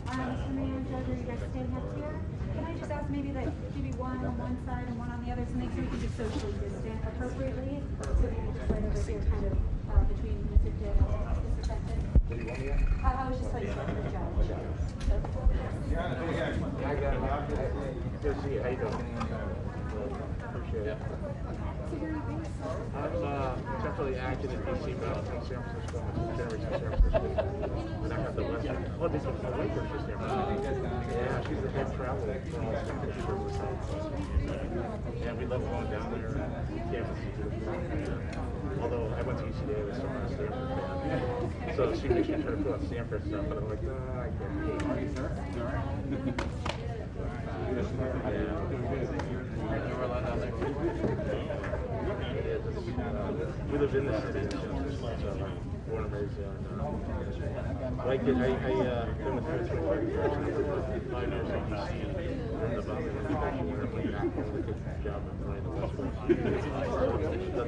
Mr. Mayor, Judge, are you guys standing up here? Can I just ask maybe that maybe one on one side and one on the other to make sure we can just socially distance appropriately? So we can just right over here kind of between Mr. Dick and Mr. Benton. What do you want me at? I was just like the judge. Good to see you. How you doing? Appreciate it. I'm temporarily acting in DC, but I'm from San Francisco. I'm January to San Francisco. And I have the West. Oh, this is my wife works for San Francisco. Yeah, she's the head traveler for all San Francisco. Yeah, we love going down there. Campus is beautiful. Although I went to UCLA with some last year. So she makes me try to put on Stanford stuff, but I'm like, no, I can't. How are you, sir? You all right? We lived in the city, so born and raised there. Like it, I been with her 25 years. I know some DC in the Valley. Good job of running the West Coast. Every change of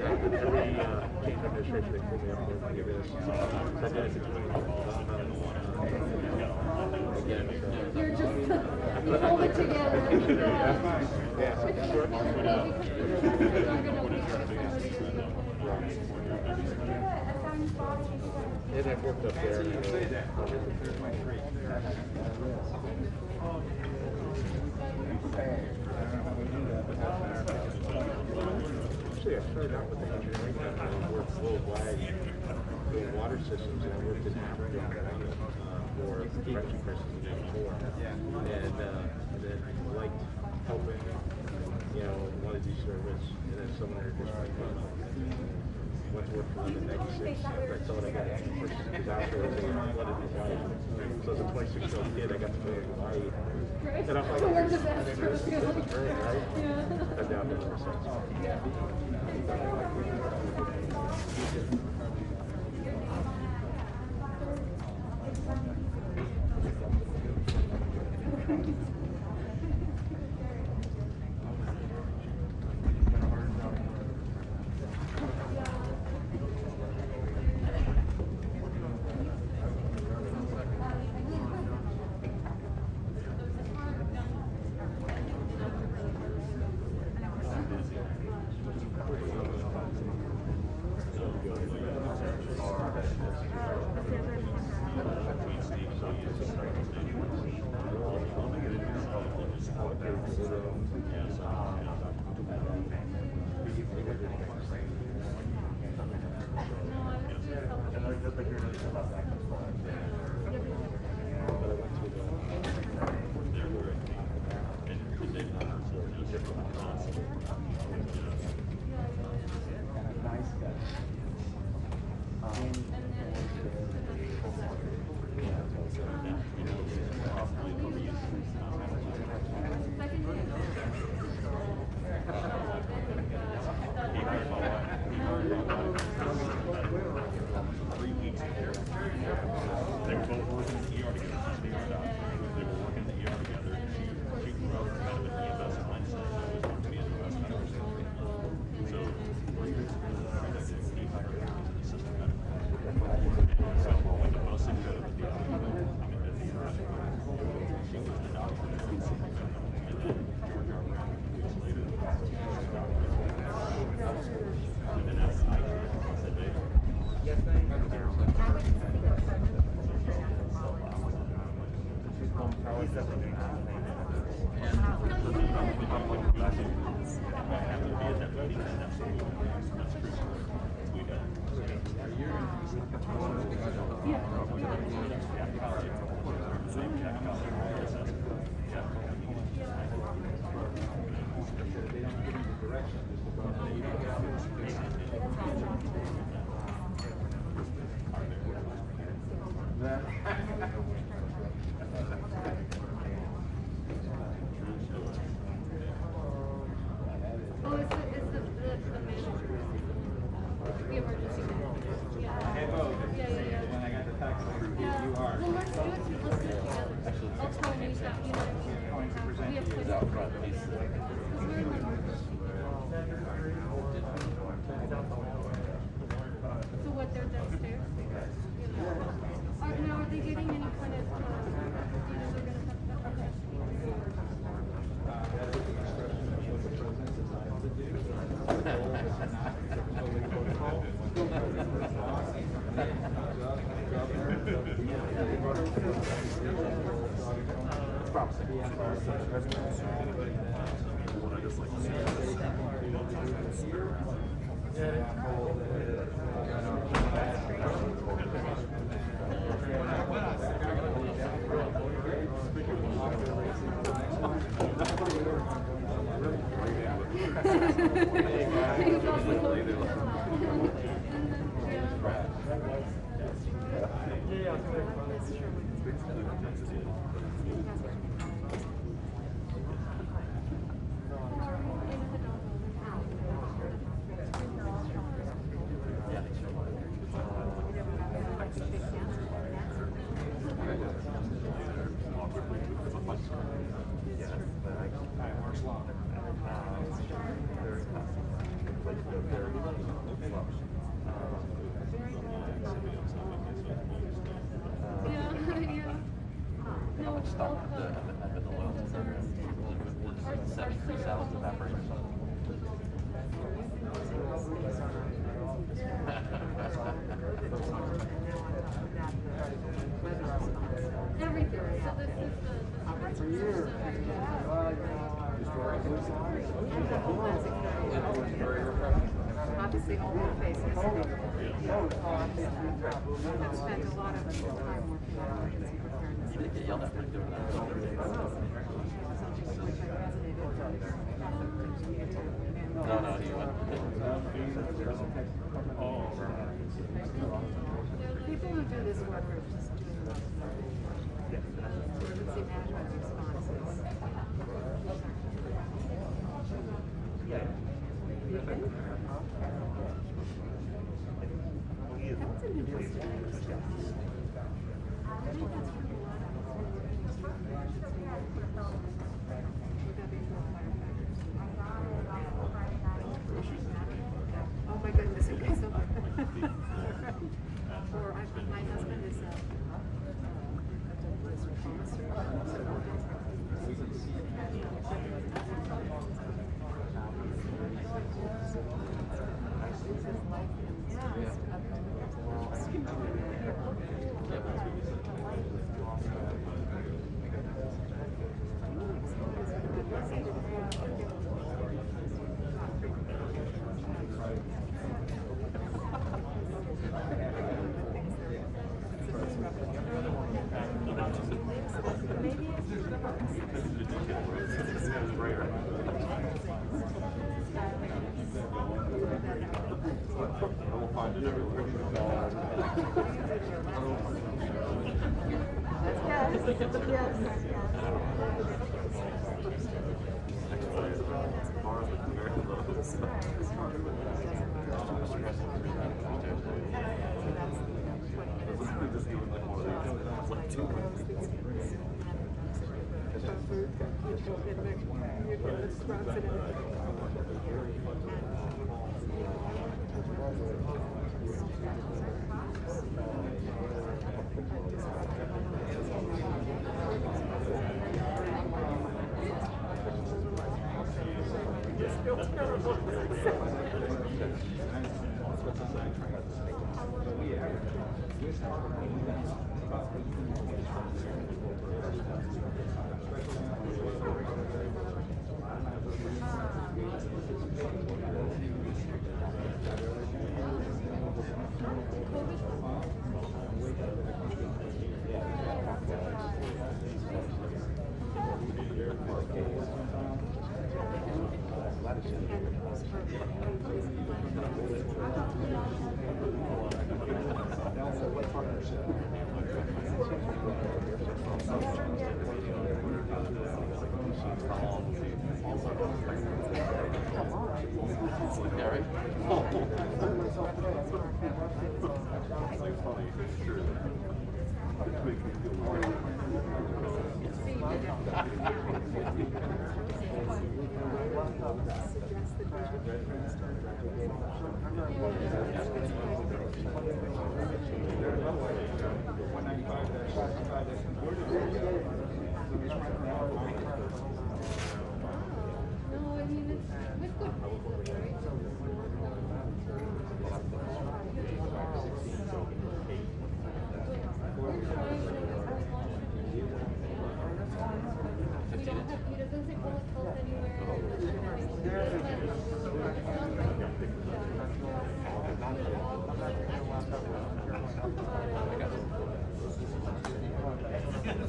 administration, they pull me up and give this. So I did it between again. You're just you hold it together. Yeah, so short. And I've worked up there. Actually, I started out with engineering. I worked worldwide doing water systems, and I worked in Africa for refugee crisis in '94. And then liked helping, wanted to do service, and then someone introduced me. Went to work for them in '96. I thought I got a first disaster was in flooded Hawaii. So as a 26-year-old kid, I got to go to Hawaii. And I was like, this is great, right? Yeah. I've now been there since. Now, are they getting any kind of Obviously, all their faces. I've spent a lot of time working on emergency preparedness. You did get yelled at for doing that. No, he went. People who do this work are just doing emergency management responses. That's an interesting question. I think that's from a lot of oh my goodness, okay, so or my husband is a police officer,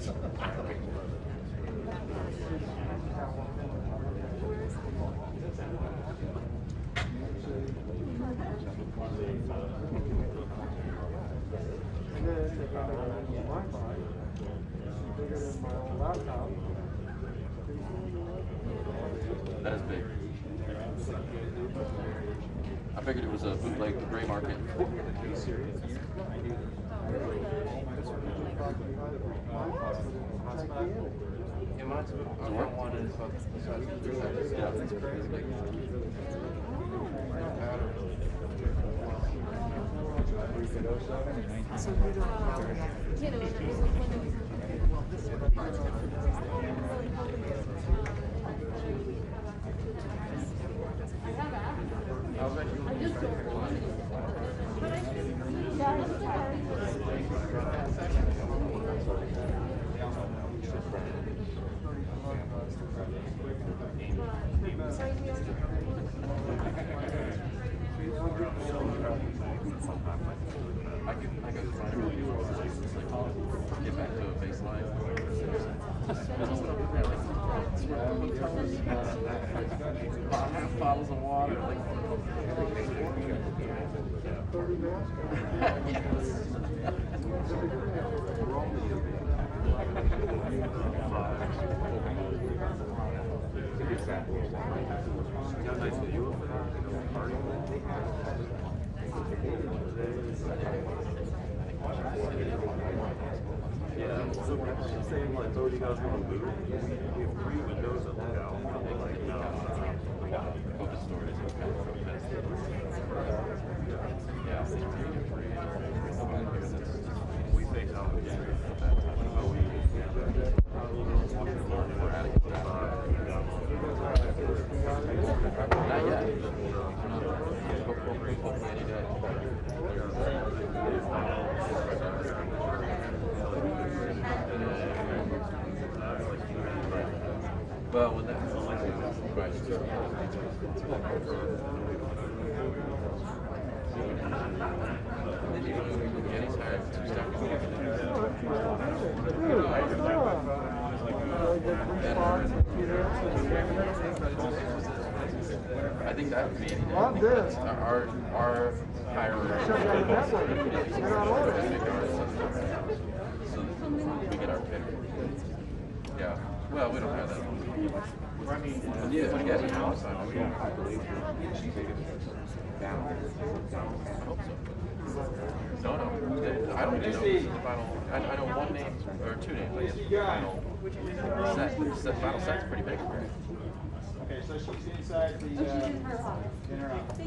That is big. I figured it was a bootleg gray market. Are you serious? In Mauriceville, I found one in Yeah. that's crazy. I could try to really get back to a baseline. Half bottles of water, like. Yeah, so she's saying like, oh, you guys want to move? We have 3 windows that look out. Focus stories. Yeah. We face out the street. We're out of here. Not yet. Hopefully any day. Well, when that's I think that would be our higher so we get our pick. Yeah. Well, we don't have that. Yeah. What do you guys do? No. I don't know the final. I know one name or 2 names. I guess for the final set. Final set's pretty big. Okay, so she's inside the in her office.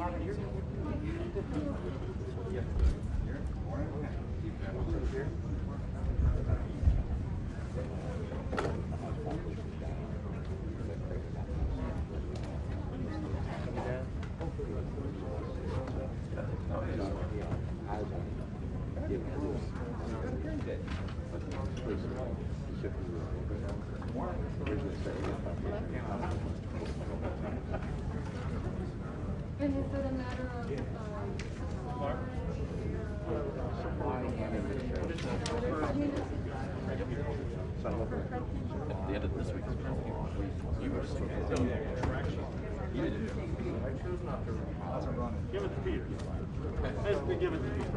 And is it a matter of At the end of this week, you were just Give it to Peter. Give it to Peter.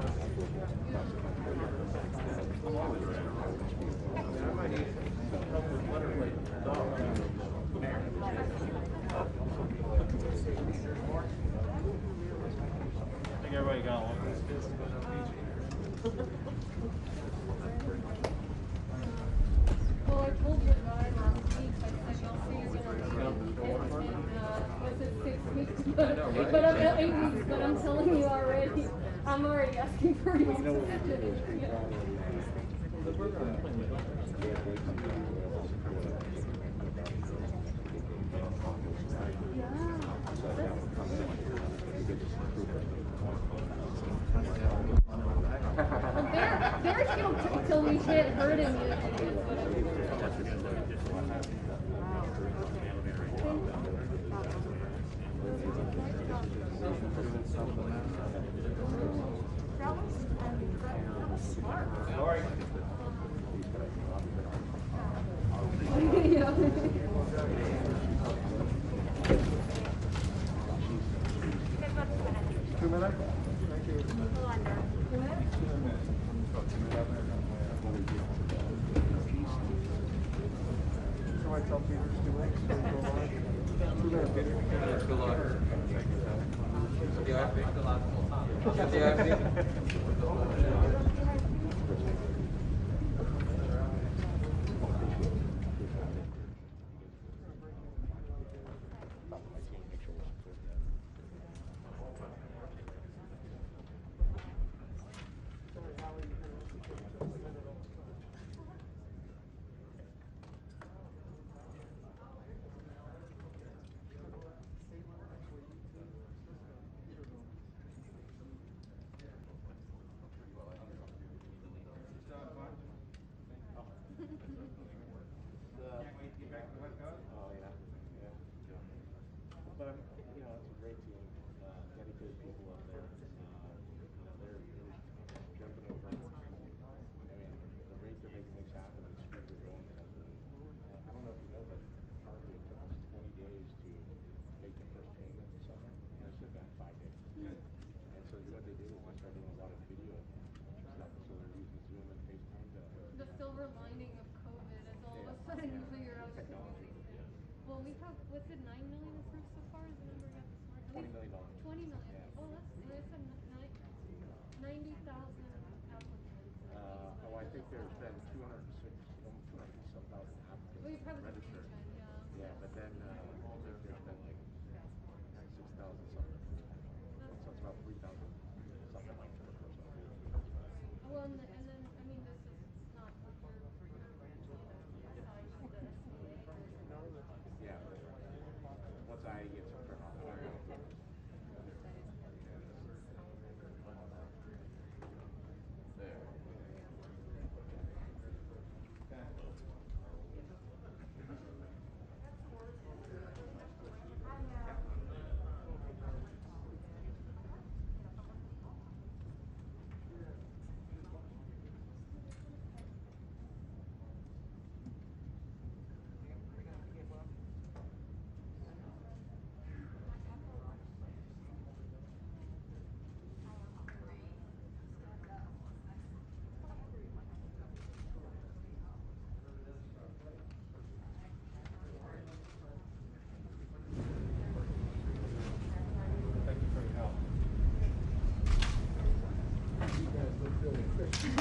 I think everybody got one. Well, I told your guy last week, I said, I'll see you was it 6 weeks? But I'm 8 weeks, but I'm telling you already, I'm already asking for you. They're still till we can't hurt him yet. tell Peter it's too late, so we go live. 2 minutes, Peter. Good luck. Oh, yeah, yeah. But, you know, it's a great team, dedicated people up there. They're jumping over. I mean, the rate they're making things happen and the speed they're going at. I don't know if you know, but partly it took us 20 days to make the first payment this summer, and it's been 5 days. And so what they did is they started doing a lot of video stuff, so they're using Zoom and FaceTime to... The silver lining of COVID is all of a sudden you figure out technology. Well, we have, what's it, 9 million approved so far? Is the number you have this morning? $20 million. 20 million. Yeah. Oh, that's a 90,000 applicants. I think there's been 206, almost 200 some thousand applicants Well, you probably registered. yeah. Yeah, but then I think there's been like 6,000 something. So it's about 3,000 something like per person. Well, and then, I mean, this is not what your branch, besides the SBA. Yeah. Once I get some turnout, There. thank you for your help. You guys look really efficient.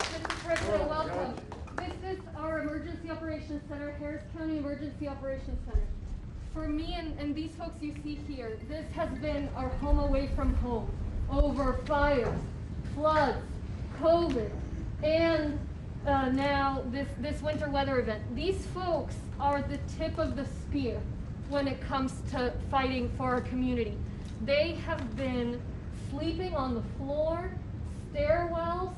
Mr. President, welcome. This is our Emergency Operations Center, Harris County Emergency Operations Center. For me and these folks you see here, this has been our home away from home. Over fires, floods, COVID, and now this winter weather event. These folks are the tip of the spear when it comes to fighting for our community. They have been sleeping on the floor, stairwells,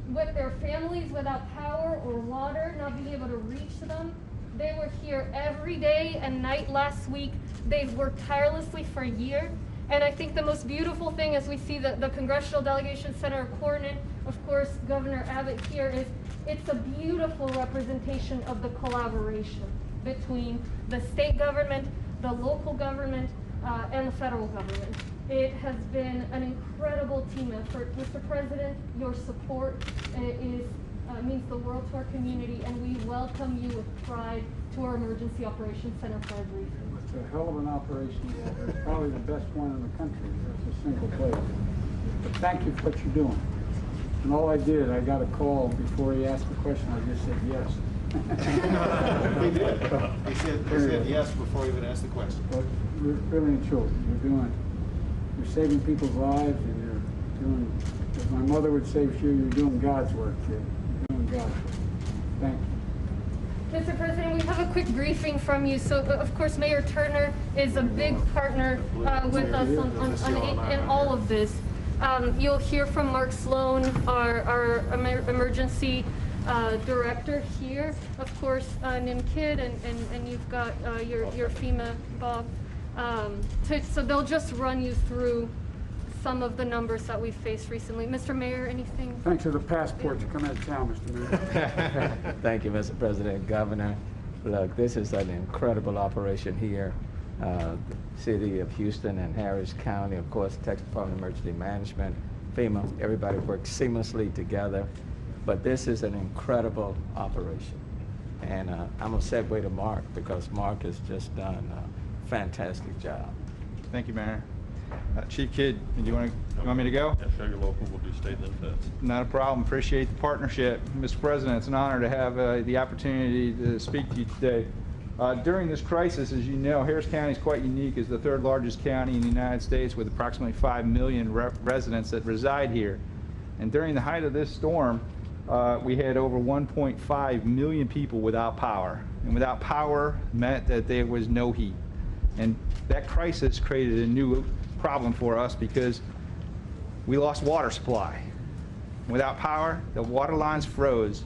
with their families without power or water, not being able to reach them. They were here every day and night last week. They've worked tirelessly for a year. And I think the most beautiful thing as we see the Congressional Delegation Center coordinate, of course, Governor Abbott here, is it's a beautiful representation of the collaboration between the state government, the local government, and the federal government. It has been an incredible team effort. Mr. President, your support means the world to our community, and we welcome you with pride to our Emergency Operations Center for a reason. It's a hell of an operation. It's probably the best one in the country. It's a single place. But thank you for what you're doing. And all I did, I got a call before he asked the question, I just said yes. He did. He said yes before he even asked the question. But really and truly, you're saving people's lives, and you're doing, as my mother would say, sure, you're doing God's work, kid. You're doing God's work. Thank you. Mr. President, we have a quick briefing from you. So, of course, Mayor Turner is a big partner with us in all of this. You'll hear from Mark Sloan, our emergency director here. Of course, Nim Kidd, and you've got your FEMA, Bob. So they'll just run you through some of the numbers that we've faced recently. Mr. Mayor, anything? Thanks for the passport to come out of town, Mr. Mayor. Thank you, Mr. President, Governor. Look, this is an incredible operation here. The City of Houston and Harris County, of course, Texas Department of Emergency Management, FEMA, everybody works seamlessly together. but this is an incredible operation. And I'm going to segue to Mark because Mark has just done a fantastic job. Thank you, Mayor. Chief Kidd, do you want me to go? Yeah, show your local, we'll do state then feds. Not a problem. Appreciate the partnership. Mr. President, it's an honor to have the opportunity to speak to you today. During this crisis, as you know, Harris County is quite unique as the third largest county in the United States with approximately 5 million residents that reside here. And during the height of this storm, we had over 1.5 million people without power. And without power meant that there was no heat. And that crisis created a new problem for us because we lost water supply. Without power, the water lines froze,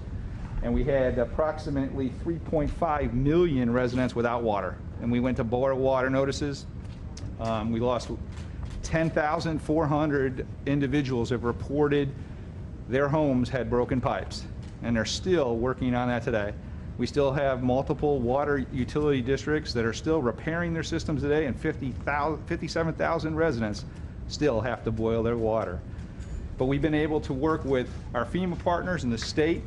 and we had approximately 3.5 million residents without water. And we went to boil water notices. We lost 10,400 individuals have reported their homes had broken pipes, and they're still working on that today. We still have multiple water utility districts that are still repairing their systems today, and 57,000 residents still have to boil their water. But we've been able to work with our FEMA partners in the state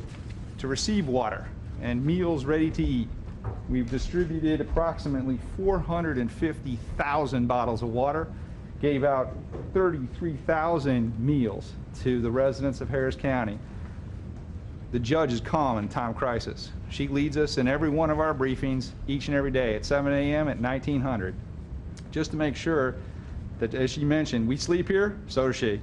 to receive water and meals ready to eat. We've distributed approximately 450,000 bottles of water, gave out 33,000 meals to the residents of Harris County. The judge is calm in time of crisis. She leads us in every one of our briefings each and every day at 7 a.m. at 1900, just to make sure that, as she mentioned, we sleep here, so does she.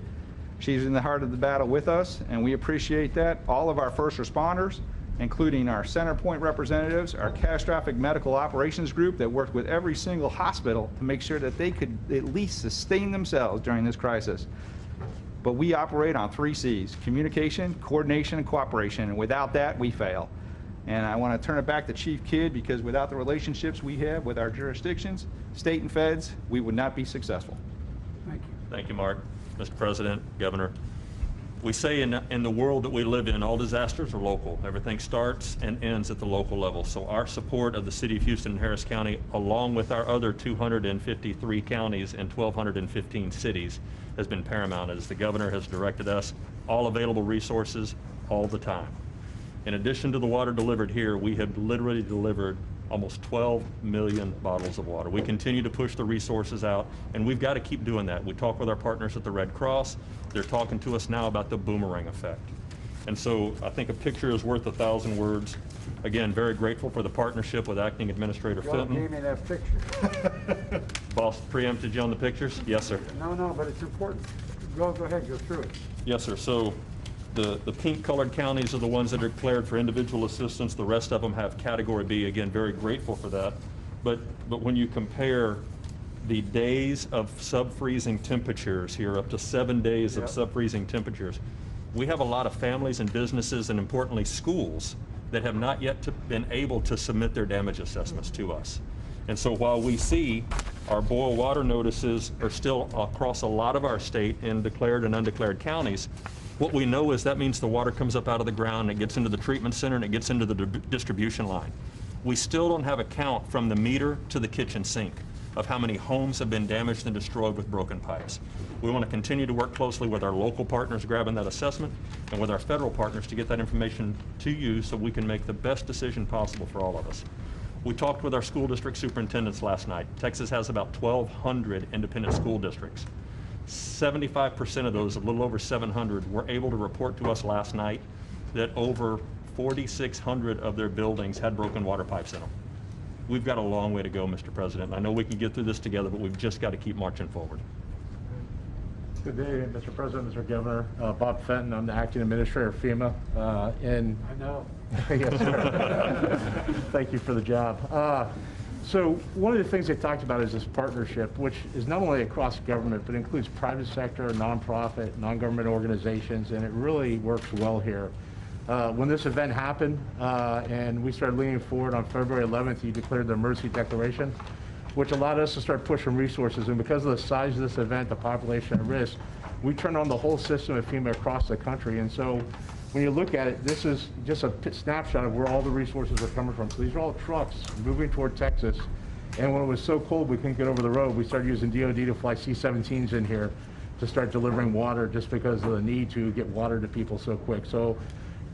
She's in the heart of the battle with us, and we appreciate that. All of our first responders, including our center point representatives, our catastrophic medical operations group that worked with every single hospital to make sure that they could at least sustain themselves during this crisis. But we operate on 3 C's: communication, coordination, and cooperation, and without that, we fail. And I want to turn it back to Chief Kidd, because without the relationships we have with our jurisdictions, state and feds, we would not be successful. Thank you. Thank you, Mark. Mr. President, Governor, we say in the world that we live in, all disasters are local. Everything starts and ends at the local level. So our support of the City of Houston and Harris County, along with our other 253 counties and 1,215 cities, has been paramount as the Governor has directed us all available resources all the time. In addition to the water delivered here, we have literally delivered almost 12 million bottles of water. We continue to push the resources out, and we've got to keep doing that. We talk with our partners at the Red Cross. They're talking to us now about the boomerang effect. And so I think a picture is worth 1,000 words. Again, very grateful for the partnership with Acting Administrator Well, Fenton. gave me that picture. Boss preempted you on the pictures? Yes, sir. No, but it's important. Go ahead, go through it. Yes, sir. So the pink colored counties are the ones that are declared for individual assistance. The rest of them have category B. Again, very grateful for that. But when you compare the days of sub-freezing temperatures here, up to 7 days of sub-freezing temperatures, we have a lot of families and businesses, and importantly schools, that have not yet been able to submit their damage assessments to us. And so while we see our boil water notices are still across a lot of our state in declared and undeclared counties, what we know is that means the water comes up out of the ground, and it gets into the treatment center, and it gets into the distribution line. We still don't have a count from the meter to the kitchen sink of how many homes have been damaged and destroyed with broken pipes. We want to continue to work closely with our local partners grabbing that assessment, and with our federal partners to get that information to you so we can make the best decision possible for all of us. We talked with our school district superintendents last night. Texas has about 1,200 independent school districts. 75% of those, a little over 700, were able to report to us last night that over 4,600 of their buildings had broken water pipes in them. We've got a long way to go, Mr. President. I know we can get through this together, but we've just got to keep marching forward. Good day, Mr. President, Mr. Governor. Bob Fenton, I'm the Acting Administrator of FEMA. I know. Yes, sir. Thank you for the job. So one of the things they talked about is this partnership, which is not only across government, but includes private sector, nonprofit, non-government organizations, and it really works well here. When this event happened and we started leaning forward on February 11th, you declared the emergency declaration, which allowed us to start pushing resources. And because of the size of this event, the population at risk, we turned on the whole system of FEMA across the country. And so when you look at it, this is just a snapshot of where all the resources are coming from. So these are all trucks moving toward Texas. And when it was so cold we couldn't get over the road, we started using DOD to fly C-17s in here to start delivering water, just because of the need to get water to people so quick. So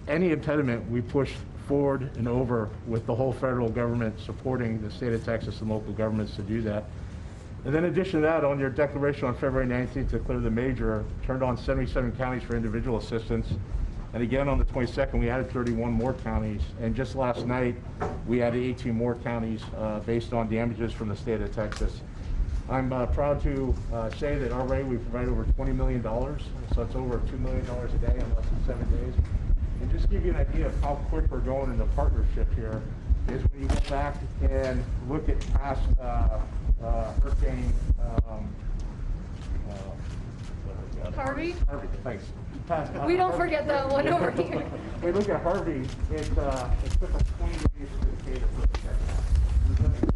any impediment, we push forward and over with the whole federal government supporting the state of Texas and local governments to do that. And then in addition to that, on your declaration on February 19th to declare the major, turned on 77 counties for individual assistance. And again, on the 22nd, we added 31 more counties. And just last night, we added 18 more counties based on damages from the state of Texas. I'm proud to say that already we provide over $20 million. So it's over $2 million a day in less than 7 days. And just to give you an idea of how quick we're going in the partnership here is when you go back and look at past hurricane Harvey? Harvey, thanks. Past, We don't Harvey. forget that one over here. We look at Harvey, it took us 20 days to pay the first check.